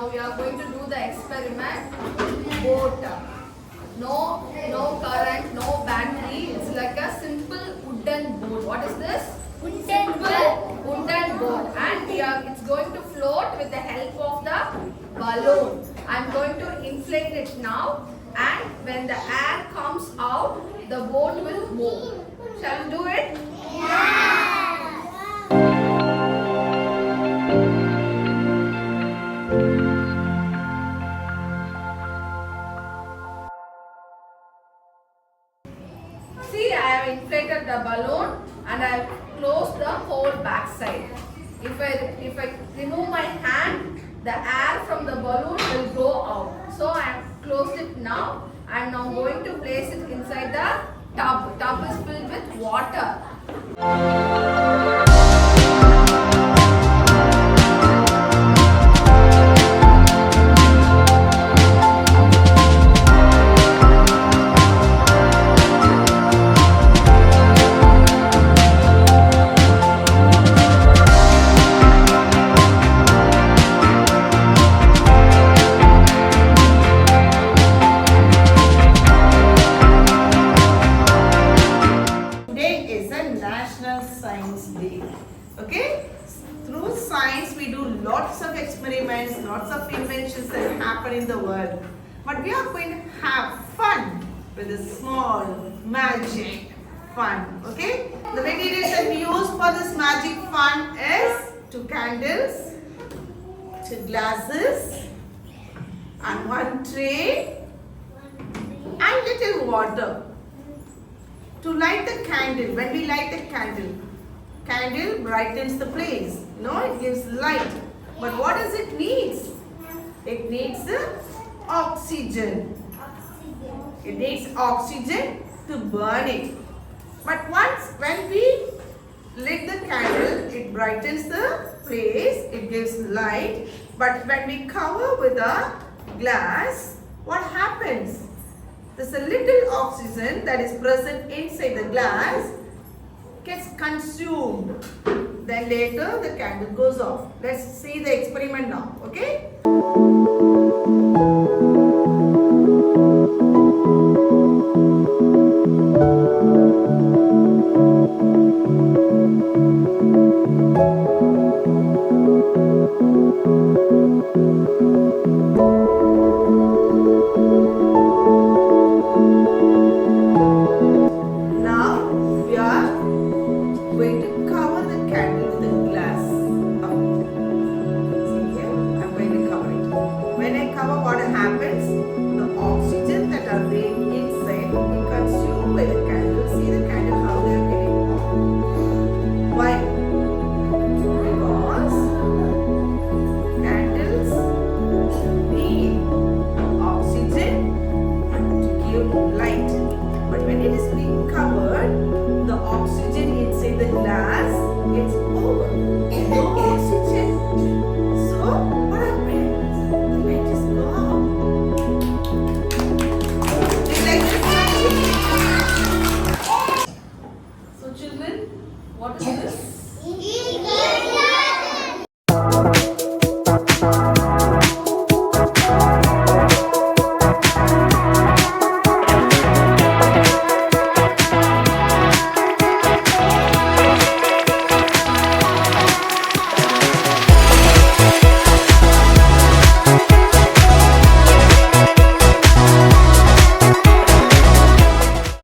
now we are going to do the experiment. Boat. No current, no battery. It's like a simple wooden boat. What is this? Wooden boat. And it's going to float with the help of the balloon. I'm going to inflate it now. And when the air comes out, the boat will move. Shall we do it? See, I have inflated the balloon and I have closed the whole back side. If I remove my hand, the air from the balloon will go out. So I have closed it now. I am now going to place it inside the tub. Tub is filled with water. Science Day. Okay? Through science we do lots of experiments, lots of inventions that happen in the world. But we are going to have fun with a small magic fun. Okay? The materials that we use for this magic fun is 2 candles, 2 glasses, and 1 tray, and little water. To light the candle, when we light the candle brightens the place. It gives light. But what does it need? It needs oxygen. It needs oxygen to burn it. But when we lit the candle, it brightens the place, it gives light. But when we cover with a glass, what happens? There's a little oxygen that is present inside the glass gets consumed. Then later the candle goes off. Let's see the experiment now. Okay? Going to cover the candle with a glass. See here? I'm going to cover it. When I cover, what happens? The oxygen that are there